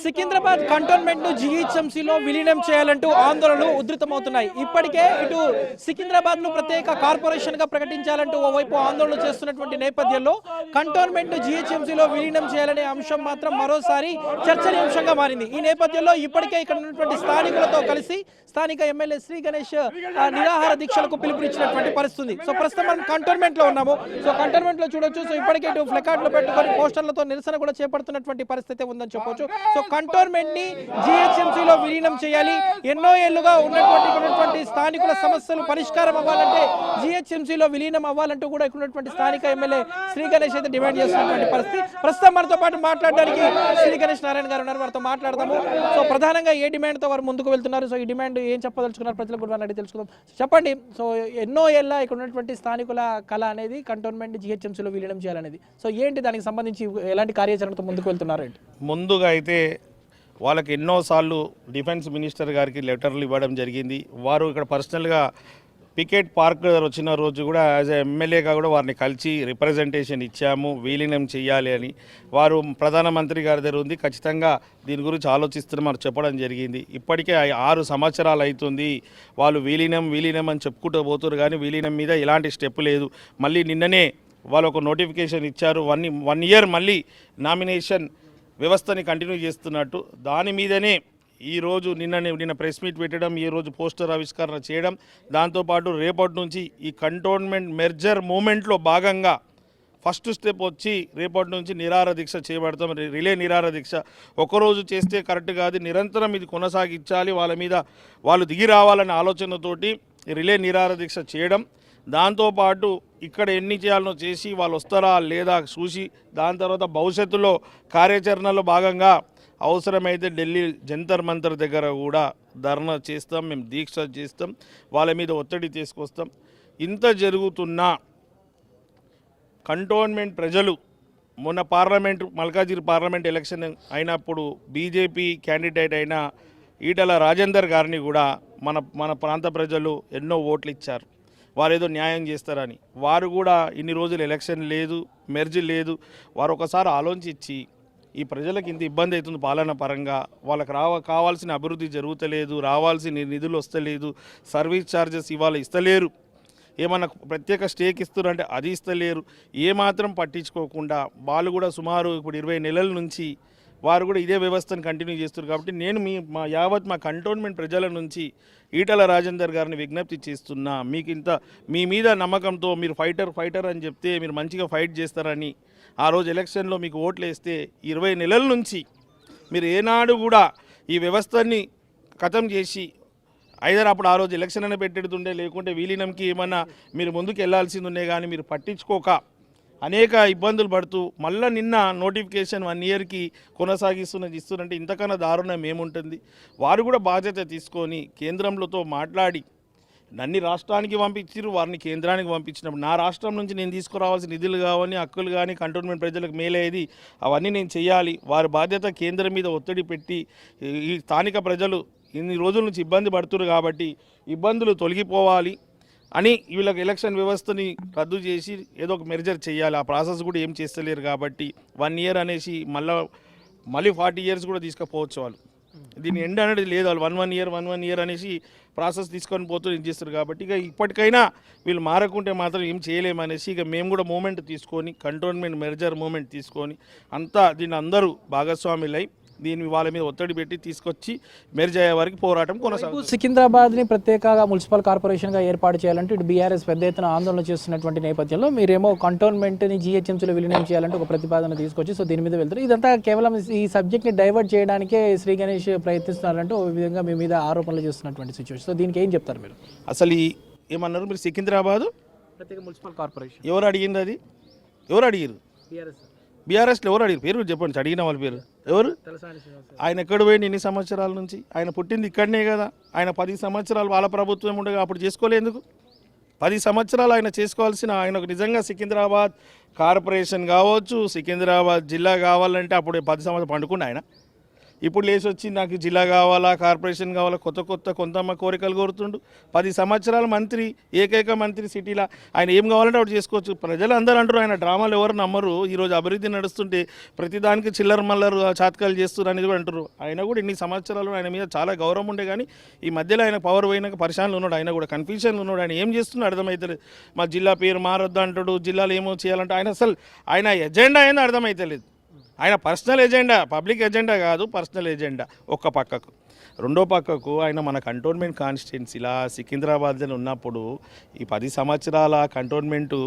Secunderabad cantonment ను జీహెచ్ఎంసీలో విలీనం చేయాలంటూ ఆందోళనలు ఉధృతమవుతున్నాయి. ఇప్పటికే ఇటు సికింద్రాబాద్ ను ప్రత్యేక కార్పొరేషన్ గా ప్రకటించాలంటూ ఓవైపు ఆందోళన చేస్తున్నటువంటి నేపథ్యంలో కంటోన్మెంట్ ను జీహెచ్ఎంసీలో విలీనం చేయాలనే అంశం మాత్రం మరోసారి చర్చనీయాంశంగా మారింది. ఈ నేపథ్యంలో ఇప్పటికే ఇక్కడ ఉన్నటువంటి స్థానికులతో కలిసి స్థానిక ఎమ్మెల్యే శ్రీ గణేష్ నిరాహార దీక్షలకు పిలుపునిచ్చినటువంటి పరిస్థితి. సో ప్రస్తుతం మనం కంటోన్మెంట్ లో ఉన్నాము. సో కంటోన్మెంట్ లో చూడొచ్చు. సో ఇప్పటికే ఇటు ఫ్లెకార్డులు పెట్టుకొని పోస్టర్లతో నిరసన కూడా చేపడుతున్నటువంటి పరిస్థితి ఉందని చెప్పొచ్చు. సో కంటోన్మెంట్ ని జీహెచ్ఎంసీలో విలీనం చేయాలి, ఎన్నో ఏళ్లుగా ఉన్నటువంటి స్థానికుల సమస్యలు పరిష్కారం అవ్వాలంటే జీహెచ్ఎంసీలో విలీనం అవ్వాలంటూ కూడా ఇక్కడ ఉన్నటువంటి స్థానిక ఎమ్మెల్యే శ్రీ గణేష్ అయితే డిమాండ్ చేస్తున్నటువంటి పరిస్థితి. ప్రస్తుతం మనతో పాటు మాట్లాడడానికి శ్రీ గణేష్ నారాయణ గారు ఉన్నారు. వారితో మాట్లాడదాము. సో ప్రధానంగా ఏ డిమాండ్ తో వారు ముందుకు వెళ్తున్నారు, సో ఈ డిమాండ్ ఏం చెప్పదలుచుకున్నారు ప్రజలకు కూడా అడిగి తెలుసుకుందాం. చెప్పండి. సో ఎన్నో ఏళ్ళ ఇక్కడ ఉన్నటువంటి స్థానికుల కళ అనేది కంటోన్మెంట్ జీహెచ్ఎంసీలో విలీనం చేయాలనేది. సో ఏంటి దానికి సంబంధించి ఎలాంటి కార్యాచరణతో ముందుకు వెళ్తున్నారు? ముందుగా అయితే వాళ్ళకి ఎన్నోసార్లు డిఫెన్స్ మినిస్టర్ గారికి లెటర్లు ఇవ్వడం జరిగింది. వారు ఇక్కడ పర్సనల్గా పికెట్ పార్క్ వచ్చిన రోజు కూడా యాజ్ ఎమ్మెల్యేగా కూడా వారిని కలిసి రిప్రజెంటేషన్ ఇచ్చాము, విలీనం చేయాలి అని. వారు ప్రధానమంత్రి గారి దగ్గర ఉంది, ఖచ్చితంగా దీని గురించి ఆలోచిస్తున్నామని చెప్పడం జరిగింది. ఇప్పటికే 6 సంవత్సరాలు అవుతుంది వాళ్ళు విలీనం అని చెప్పుకుంటూ పోతున్నారు, కానీ విలీనం మీద ఎలాంటి స్టెప్ లేదు. మళ్ళీ నిన్ననే వాళ్ళు ఒక నోటిఫికేషన్ ఇచ్చారు, 1 ఇయర్ మళ్ళీ నామినేషన్ వ్యవస్థని కంటిన్యూ చేస్తున్నట్టు. దాని మీదనే ఈరోజు నిన్న ప్రెస్ మీట్ పెట్టడం, ఈరోజు పోస్టర్ ఆవిష్కరణ చేయడం, దాంతోపాటు రేపటి నుంచి ఈ కంటోన్మెంట్ మెర్జర్ మూమెంట్లో భాగంగా ఫస్ట్ స్టెప్ వచ్చి రేపటి నుంచి నిరాహార దీక్ష చేపడతాం. రిలే నిరాహార దీక్ష ఒకరోజు చేస్తే కరెక్ట్ కాదు, నిరంతరం ఇది కొనసాగించాలి. వాళ్ళ మీద వాళ్ళు దిగి రావాలనే ఆలోచనతోటి రిలే నిరాహార దీక్ష చేయడం. దాంతోపాటు ఇక్కడ ఎన్ని చేయాలనో చేసి వాళ్ళు వస్తారా లేదా చూసి దాని తర్వాత భవిష్యత్తులో కార్యాచరణలో భాగంగా అవసరమైతే ఢిల్లీ జంతర్ మంతర్ దగ్గర కూడా ధర్నా చేస్తాం, మేము దీక్ష చేస్తాం, వాళ్ళ మీద ఒత్తిడి తీసుకొస్తాం. ఇంత జరుగుతున్నా కంటోన్మెంట్ ప్రజలు మొన్న మల్కాజిగిరి పార్లమెంట్ ఎలక్షన్ అయినప్పుడు బీజేపీ క్యాండిడేట్ అయిన ఈటల రాజేందర్ గారిని కూడా మన ప్రాంత ప్రజలు ఎన్నో ఓట్లు ఇచ్చారు, వారు ఏదో న్యాయం చేస్తారని. వారు కూడా ఇన్ని రోజులు ఎలక్షన్ లేదు, మెర్జ్ లేదు, వారు ఒకసారి ఆలోచించి ఈ ప్రజలకు ఇంత ఇబ్బంది అవుతుంది పాలన పరంగా, వాళ్ళకి కావాల్సిన అభివృద్ధి జరుగుతలేదు, రావాల్సిన నిధులు వస్తలేదు, సర్వీస్ ఛార్జెస్ ఇవాళ ఇస్తలేరు, ఏమన్నా ప్రత్యేక స్టేక్ ఇస్తున్నారంటే అది ఇస్తలేరు, ఏమాత్రం పట్టించుకోకుండా వాళ్ళు కూడా సుమారు ఇప్పుడు 20 నెలల నుంచి వారు కూడా ఇదే వ్యవస్థను కంటిన్యూ చేస్తున్నారు. కాబట్టి నేను మా కంటోన్మెంట్ ప్రజల నుంచి ఈటల రాజేందర్ గారిని విజ్ఞప్తి చేస్తున్నా, మీకు మీ మీద నమ్మకంతో మీరు ఫైటర్ అని చెప్తే మీరు మంచిగా ఫైట్ చేస్తారని ఆ రోజు ఎలక్షన్లో మీకు ఓట్లు వేస్తే 20 నెలల నుంచి మీరు ఏనాడు కూడా ఈ వ్యవస్థని ఖతం చేసి ఐదర్ అప్పుడు ఆ రోజు ఎలక్షన్ అయినా పెట్టెడుతుండే, లేకుంటే విలీనంకి ఏమన్నా మీరు ముందుకు వెళ్లాల్సింది ఉండే, కానీ మీరు పట్టించుకోక అనేక ఇబ్బందులు పడుతూ మళ్ళీ నిన్న నోటిఫికేషన్ 1 ఇయర్కి ఇస్తున్నంటే ఇంతకన్నా దారుణం ఏముంటుంది. వారు కూడా బాధ్యత తీసుకొని కేంద్రంలో మాట్లాడి నన్ను రాష్ట్రానికి పంపించారు, వారిని కేంద్రానికి పంపించినప్పుడు నా రాష్ట్రం నుంచి నేను తీసుకురావాల్సిన నిధులు కావని హక్కులు కానీ కంటోన్మెంట్ ప్రజలకు మేలయ్యేది అవన్నీ నేను చేయాలి. వారి బాధ్యత కేంద్రం మీద ఒత్తిడి పెట్టి ఈ స్థానిక ప్రజలు ఇన్ని రోజుల నుంచి ఇబ్బంది పడుతున్నారు కాబట్టి ఇబ్బందులు తొలగిపోవాలి అని వీళ్ళకి ఎలక్షన్ వ్యవస్థని రద్దు చేసి ఏదో ఒక మెర్జర్ చేయాలి. ఆ ప్రాసెస్ కూడా ఏం చేస్తలేరు కాబట్టి 1 ఇయర్ అనేసి మళ్ళీ 40 ఇయర్స్ కూడా తీసుకుపోవచ్చు. వాళ్ళు దీన్ని ఎండ్ అనేది లేదు, వాళ్ళు 1 ఇయర్ అనేసి ప్రాసెస్ తీసుకొని పోతూ ఇది చేస్తారు. కాబట్టి ఇక ఇప్పటికైనా వీళ్ళు మారకుంటే మాత్రం ఏం చేయలేమనేసి ఇక మేము కూడా మూమెంట్ తీసుకొని కంటోన్మెంట్ మెర్జర్ మూమెంట్ తీసుకొని అంతా దీన్ని అందరూ భాగస్వాములై దీన్ని వాళ్ళ మీద ఒత్తిడి పెట్టి తీసుకొచ్చి మెర్జ్ అయ్యే వారికి పోరాటం కొనసాగుతుంది. సికింద్రాబాద్ని ప్రత్యేకంగా మున్సిపల్ కార్పొరేషన్గా ఏర్పాటు చేయాలంటే ఇటు బీఆర్ఎస్ పెద్ద ఎత్తున ఆందోళన చేస్తున్నటువంటి నేపథ్యంలో మీరేమో కంటోన్మెంట్ని జీహెచ్ఎంసీలో విలీనం చేయాలంటే ఒక ప్రతిపాదన తీసుకొచ్చి సో దీని మీద వెళ్తారు. ఇదంతా కేవలం ఈ సబ్జెక్ట్ని డైవర్ట్ చేయడానికే శ్రీ గణేష్ ప్రయత్నిస్తున్నారంటే ఒక విధంగా మీ మీద ఆరోపణలు చేస్తున్నటువంటి సిచ్యువేషన్. సో దీనికి ఏం చెప్తారు మీరు? అసలు ఏమన్నారు మీరు? సికింద్రాబాద్ ప్రత్యేక మున్సిపల్ కార్పొరేషన్ ఎవరు అడిగింది? అది ఎవరు అడిగారు? బీఆర్ఎస్లో ఎవరు అడిగారు? పేరు చెప్పండి, అడిగిన వాళ్ళ పేరు ఎవరు? ఆయన ఎక్కడ పోయింది ఇన్ని సంవత్సరాల నుంచి? ఆయన పుట్టింది ఇక్కడనే కదా. ఆయన 10 సంవత్సరాలు వాళ్ళ ప్రభుత్వం ఉండగా అప్పుడు చేసుకోలేందుకు? 10 సంవత్సరాలు ఆయన చేసుకోవాల్సిన, ఆయనకు నిజంగా సికింద్రాబాద్ కార్పొరేషన్ కావచ్చు, సికింద్రాబాద్ జిల్లా కావాలంటే అప్పుడు 10 సంవత్సరాలు పండుకుండా ఆయన ఇప్పుడు లేచి వచ్చి నాకు జిల్లా కావాలా, కార్పొరేషన్ కావాలా, కొంతమ్మ కోరికలు కోరుతుండు. 10 సంవత్సరాల మంత్రి, ఏకైక మంత్రి సిటీలో ఆయన ఏం కావాలంటే అప్పుడు చేసుకోవచ్చు. ప్రజలు అందరూ అంటారు ఆయన డ్రామాలు ఎవరు నమ్మరు. ఈరోజు అభివృద్ధి నడుస్తుంటే ప్రతిదానికి చిల్లర మల్లరు చాతకాలు చేస్తున్నారు అనేది కూడా అంటారు. ఆయన కూడా ఇన్ని సంవత్సరాలు ఆయన మీద చాలా గౌరవం ఉండే కానీ ఈ మధ్యలో ఆయన పవర్ పోయినాక పరిశానలు ఉన్నాడు. ఆయన కూడా కన్ఫ్యూజన్లు ఉన్నాడు. ఆయన ఏం చేస్తున్నాడు అర్థమవుతలేదు. మా జిల్లా పేరు మారొద్దు అంటాడు, జిల్లాలో ఏమో చేయాలంటే ఆయన ఎజెండా ఏందో అర్థమవుతలేదు. ఆయన పర్సనల్ ఎజెండా, పబ్లిక్ ఎజెండా కాదు, పర్సనల్ ఎజెండా ఒక్క పక్కకు. రెండో పక్కకు ఆయన మన కంటోన్మెంట్ కాన్స్టిట్యున్సీలా సికింద్రాబాద్లో ఉన్నప్పుడు ఈ 10 సంవత్సరాల కంటోన్మెంటు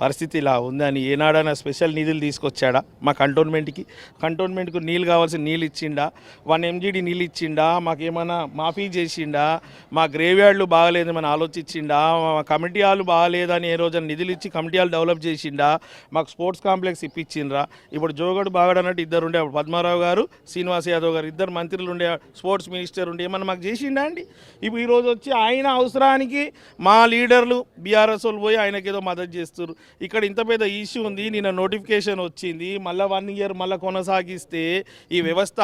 పరిస్థితి ఇలా ఉందని ఏనాడైనా స్పెషల్ నిధులు తీసుకొచ్చాడా మా కంటోన్మెంట్కు నీళ్ళు కావాల్సిన నీళ్ళు ఇచ్చిండా, 1 MGD నీళ్ళు ఇచ్చిండా, మాకేమైనా మాఫీ చేసిండా, మా గ్రేవ్ యార్డ్లు బాగలేదు మన ఆలోచించిండా, మా కమిటీ హాల్ బాగలేదని ఏ రోజున నిధులు ఇచ్చి కమిటీ హాల్ డెవలప్ చేసిండా, మాకు స్పోర్ట్స్ కాంప్లెక్స్ ఇప్పించిండ్రా. ఇప్పుడు జోగడు బాగడు అన్నట్టు ఇద్దరు ఉండే, పద్మారావు గారు, శ్రీనివాస్ యాదవ్ గారు, ఇద్దరు మంత్రులు ఉండే, స్పోర్ట్స్ మినిస్టర్ ఉండే, ఏమన్నా మాకు చేసిండా అండి? ఇప్పుడు ఈరోజు వచ్చి ఆయన అవసరానికి మా లీడర్లు బీఆర్ఎస్ వాళ్ళు పోయి ఆయనకి ఏదో మద్దతు చేస్తారు. ఇక్కడ ఇంత పెద్ద ఇష్యూ ఉంది, నిన్న నోటిఫికేషన్ వచ్చింది, మళ్ళీ 1 year మళ్ళీ కొనసాగిస్తే ఈ వ్యవస్థ,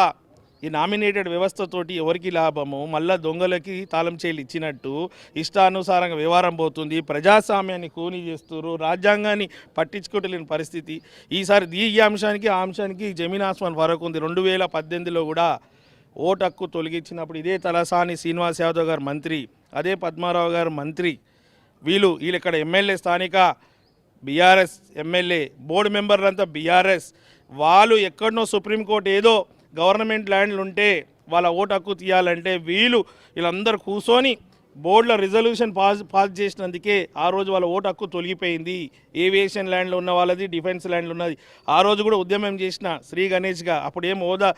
ఈ నామినేటెడ్ వ్యవస్థతోటి ఎవరికి లాభము? మళ్ళీ దొంగలకి తాళం చేలు ఇచ్చినట్టు ఇష్టానుసారంగా వ్యవహారం పోతుంది. ప్రజాస్వామ్యాన్ని కూని చేస్తారు, రాజ్యాంగాన్ని పట్టించుకోవట్లేని పరిస్థితి. ఈసారి ఈ అంశానికి ఆ అంశానికి జమీన్ ఆస్మాన్ వరకు ఉంది. 2018లో కూడా ఓటు హక్కు తొలగించినప్పుడు ఇదే తలసాని శ్రీనివాస్ యాదవ్ గారు మంత్రి, అదే పద్మారావు గారు మంత్రి, వీళ్ళు ఇక్కడ ఎమ్మెల్యే స్థానిక బీఆర్ఎస్ ఎమ్మెల్యే, బోర్డు మెంబర్లంతా బీఆర్ఎస్, వాళ్ళు ఎక్కడనో సుప్రీంకోర్టు ఏదో గవర్నమెంట్ ల్యాండ్లు ఉంటే వాళ్ళ ఓటు హక్కు తీయాలంటే వీళ్ళందరూ కూర్చొని బోర్డులో రిజల్యూషన్ పాస్ చేసినందుకే ఆ రోజు వాళ్ళ ఓటు హక్కు తొలగిపోయింది. ఏవియేషన్ ల్యాండ్లో ఉన్న వాళ్ళది, డిఫెన్స్ ల్యాండ్లో ఉన్నది. ఆ రోజు కూడా ఉద్యమం చేసిన శ్రీ గణేష్గా, అప్పుడు ఏం హోదా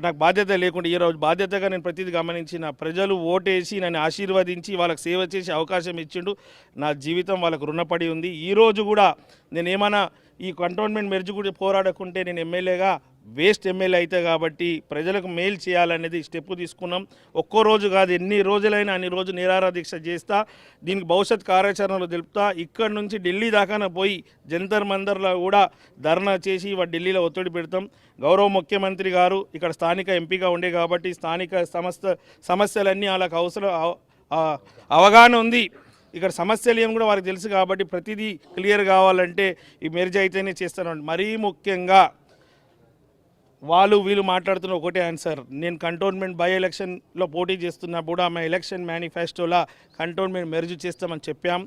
నాకు బాధ్యత లేకుండా ఈ రోజు బాధ్యతగా నేను ప్రతిదీ గమనించిన. ప్రజలు ఓటేసి నన్ను ఆశీర్వదించి వాళ్ళకి సేవ చేసే అవకాశం ఇచ్చిండు. నా జీవితం వాళ్ళకు రుణపడి ఉంది. ఈరోజు కూడా నేనేమన్నా ఈ కంటోన్మెంట్ మెర్జ్ కూడా పోరాడకుంటే నేను ఎమ్మెల్యేగా వేస్ట్ ఎమ్మెల్యే అయితే కాబట్టి ప్రజలకు మేలు చేయాలనేది స్టెప్ తీసుకున్నాం. ఒక్కో రోజు కాదు, ఎన్ని రోజులైనా అన్ని రోజు నిరాహార దీక్ష చేస్తా, దీనికి భవిష్యత్ కార్యాచరణలు తెలుపుతా. ఇక్కడ నుంచి ఢిల్లీ దాకా పోయి జంతర్ మందర్లో కూడా ధర్నా చేసి ఢిల్లీలో ఒత్తిడి పెడతాం. గౌరవ ముఖ్యమంత్రి గారు ఇక్కడ స్థానిక ఎంపీగా ఉండే కాబట్టి స్థానిక సమస్యలన్నీ వాళ్ళకి అవగాహన ఉంది. ఇక్కడ సమస్యలు ఏం కూడా వారికి తెలుసు కాబట్టి ప్రతిదీ క్లియర్ కావాలంటే ఈ మెర్జ్ అయితేనే చేస్తాను. మరీ ముఖ్యంగా వీళ్ళు మాట్లాడుతున్న ఒకటే ఆన్సర్, నేను కంటోన్మెంట్ బై ఎలక్షన్లో పోటీ చేస్తున్నప్పుడు మా ఎలక్షన్ మేనిఫెస్టోలో కంటోన్మెంట్ మెర్జ్ చేస్తామని చెప్పాం.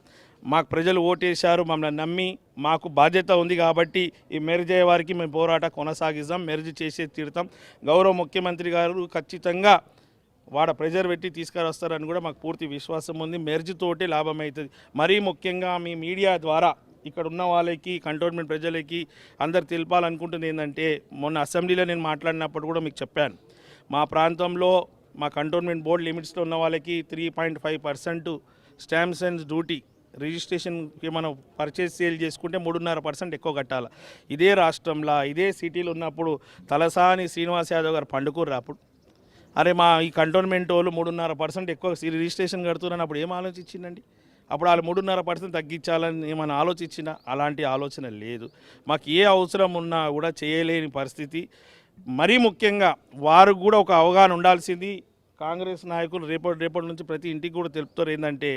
మాకు ప్రజలు ఓటేశారు, మమ్మల్ని నమ్మి మాకు బాధ్యత ఉంది కాబట్టి ఈ మెర్జ్ అయ్యే వారికి మేము పోరాటం కొనసాగిస్తాం, మెర్జ్ చేసే తీరుతాం. గౌరవ ముఖ్యమంత్రి గారు ఖచ్చితంగా ప్రెజర్ పెట్టి తీసుకురొస్తారని కూడా మాకు పూర్తి విశ్వాసం ఉంది. మెర్జ్ తోటే లాభం అవుతుంది. మరీ ముఖ్యంగా మీ మీడియా ద్వారా ఇక్కడ ఉన్న వాళ్ళకి, కంటోన్మెంట్ ప్రజలకి అందరు తెలపాలనుకుంటుంది ఏంటంటే, మొన్న అసెంబ్లీలో నేను మాట్లాడినప్పుడు కూడా మీకు చెప్పాను, మా ప్రాంతంలో మా కంటోన్మెంట్ బోర్డు లిమిట్స్లో ఉన్న వాళ్ళకి 3.5% స్టాంప్స్ అండ్ డ్యూటీ, రిజిస్ట్రేషన్కి మనం పర్చేస్ సేల్ చేసుకుంటే 3.5% ఎక్కువ కట్టాలి. ఇదే రాష్ట్రంలో ఇదే సిటీలో ఉన్నప్పుడు తలసాని శ్రీనివాస్ యాదవ్ గారు పండుకోర్రు అప్పుడు, అరే మా ఈ కంటోన్మెంట్ వాళ్ళు 3.5% ఎక్కువ రిజిస్ట్రేషన్ కడుతున్నారని అప్పుడు ఏం ఆలోచించిందండి? అప్పుడు వాళ్ళు 3.5% తగ్గించాలని ఏమైనా ఆలోచించినా అలాంటి ఆలోచన లేదు. మాకు ఏ అవసరం ఉన్నా కూడా చేయలేని పరిస్థితి. మరీ ముఖ్యంగా వారికి కూడా ఒక అవగాహన ఉండాల్సింది. కాంగ్రెస్ నాయకులు రేపటి నుంచి ప్రతి ఇంటికి కూడా తెలుపుతారు ఏంటంటే,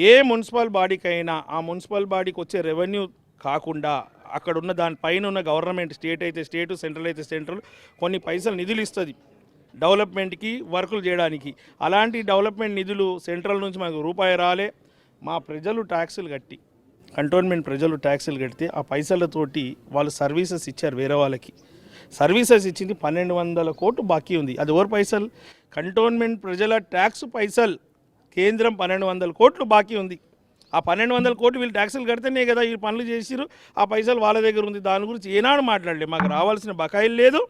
ఏ మున్సిపల్ బాడీకైనా ఆ మున్సిపల్ బాడీకి వచ్చే రెవెన్యూ కాకుండా అక్కడ ఉన్న దానిపైన ఉన్న గవర్నమెంట్, స్టేట్ అయితే స్టేటు, సెంట్రల్ అయితే సెంట్రల్ కొన్ని పైసలు నిధులు ఇస్తుంది డెవలప్మెంట్కి, వర్కులు చేయడానికి. అలాంటి డెవలప్మెంట్ నిధులు సెంట్రల్ నుంచి మాకు రూపాయి రాలే. మా ప్రజలు ట్యాక్సులు కట్టి, కంటోన్మెంట్ ప్రజలు ట్యాక్సులు కడితే ఆ పైసలతోటి వాళ్ళు సర్వీసెస్ ఇచ్చారు. వేరే వాళ్ళకి సర్వీసెస్ ఇచ్చింది 1200 కోట్లు బాకీ ఉంది. అది ఎవరు పైసలు? కంటోన్మెంట్ ప్రజల ట్యాక్స్ పైసలు. కేంద్రం 1200 కోట్లు బాకీ ఉంది. ఆ 1200 కోట్లు వీళ్ళు ట్యాక్సులు కడితేనే కదా ఈ పనులు చేసిరు. ఆ పైసలు వాళ్ళ దగ్గర ఉంది. దాని గురించి ఏనాడు మాట్లాడలేదు. మాకు రావాల్సిన బకాయిలు లేదు,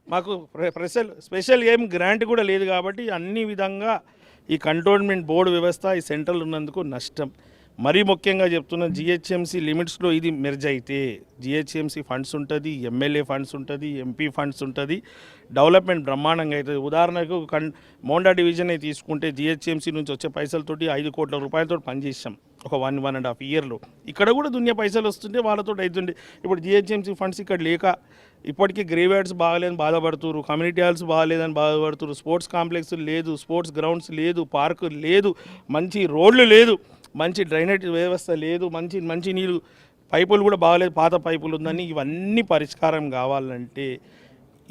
మాకు స్పెషల్ ఏం గ్రాంట్ కూడా లేదు. కాబట్టి అన్ని విధంగా ఈ కంటోన్మెంట్ బోర్డు వ్యవస్థ ఈ సెంట్రల్ ఉన్నందుకు నష్టం. మరీ ముఖ్యంగా చెప్తున్న, జిహెచ్ఎంసీ లిమిట్స్లో ఇది మెర్జ్ అయితే జిహెచ్ఎంసీ ఫండ్స్ ఉంటుంది, ఎమ్మెల్యే ఫండ్స్ ఉంటుంది, ఎంపీ ఫండ్స్ ఉంటుంది, డెవలప్మెంట్ బ్రహ్మాండంగా అవుతుంది. ఉదాహరణకు మోండా డివిజన్ తీసుకుంటే జిహెచ్ఎంసీ నుంచి వచ్చే పైసలతోటి 5 కోట్ల రూపాయలతో పనిచేసాం ఒక 1.5 ఇయర్లో. ఇక్కడ కూడా దున్య పైసలు వస్తుంటే వాళ్ళతో అవుతుండే. ఇప్పుడు జిహెచ్ఎంసీ ఫండ్స్ ఇక్కడ లేక ఇప్పటికీ గ్రేవ్యార్డ్స్ బాగాలేదని బాధపడుతున్నారు, కమ్యూనిటీ హాల్స్ బాగాలేదని బాధపడుతున్నారు, స్పోర్ట్స్ కాంప్లెక్స్ లేదు, స్పోర్ట్స్ గ్రౌండ్స్ లేదు, పార్కు లేదు, మంచి రోడ్లు లేదు, మంచి డ్రైనేజ్ వ్యవస్థ లేదు, మంచి నీళ్ళు పైపులు కూడా బాగాలేదు, పాత పైపులు ఉందని. ఇవన్నీ పరిష్కారం కావాలంటే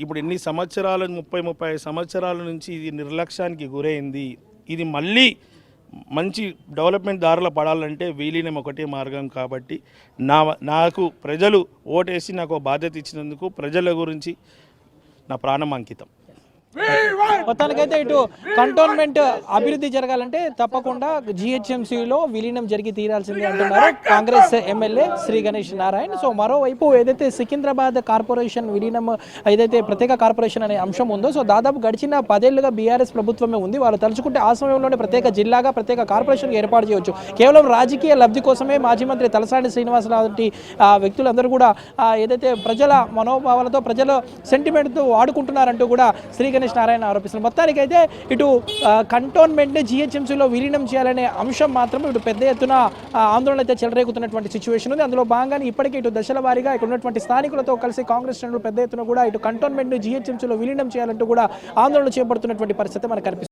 ఇప్పుడు ఎన్ని సంవత్సరాలు 30-35 సంవత్సరాల నుంచి ఇది నిర్లక్ష్యానికి గురైంది. ఇది మళ్ళీ మంచి డెవలప్మెంట్ దారిలో పడాలంటే విలీనం ఒకటే మార్గం. కాబట్టి నాకు ప్రజలు ఓటేసి నాకు బాధ్యత ఇచ్చినందుకు ప్రజల గురించి నా ప్రాణం అంకితం. మొత్తానికైతే ఇటు కంటోన్మెంట్ అభివృద్ధి జరగాలంటే తప్పకుండా జిహెచ్ఎంసీలో విలీనం జరిగి తీరాల్సిందే అంటున్నారు కాంగ్రెస్ ఎమ్మెల్యే శ్రీ గణేష్ నారాయణ్. సో మరోవైపు ఏదైతే సికింద్రాబాద్ కార్పొరేషన్ విలీనం ఏదైతే ప్రత్యేక కార్పొరేషన్ అనే అంశం ఉందో, సో దాదాపు గడిచిన 10 ఏళ్లుగా బీఆర్ఎస్ ప్రభుత్వమే ఉంది. వాళ్ళు తలుచుకుంటే ఆ సమయంలోనే ప్రత్యేక జిల్లాగా ప్రత్యేక కార్పొరేషన్ ఏర్పాటు చేయవచ్చు. కేవలం రాజకీయ లబ్ధి కోసమే మాజీ మంత్రి తలసాని శ్రీనివాస్ లాంటి వ్యక్తులందరూ కూడా ఏదైతే ప్రజల మనోభావాలతో ప్రజల సెంటిమెంట్తో వాడుకుంటున్నారంటూ కూడా శ్రీ గణేష్ నారాయణ ఆరోపిస్తున్నారు. మొత్తానికైతే ఇటు కంటోన్మెంట్ జిహెచ్ఎంసీలో విలీనం చేయాలనే అంశం మాత్రం ఇటు పెద్ద ఎత్తున ఆందోళన అయితే చెలరేగుతున్నటువంటి సిచ్యువేషన్ ఉంది. అందులో భాగంగానే ఇప్పటికే ఇటు దశల వారీగా ఇక్కడ ఉన్నటువంటి స్థానికులతో కలిసి కాంగ్రెస్ శ్రేణులు పెద్ద ఎత్తున కూడా ఇటు కంటోన్మెంట్ జిహెచ్ఎంసీలో విలీనం చేయాలంటూ కూడా ఆందోళన చేపడుతున్నటువంటి పరిస్థితి మనకు కనిపిస్తుంది.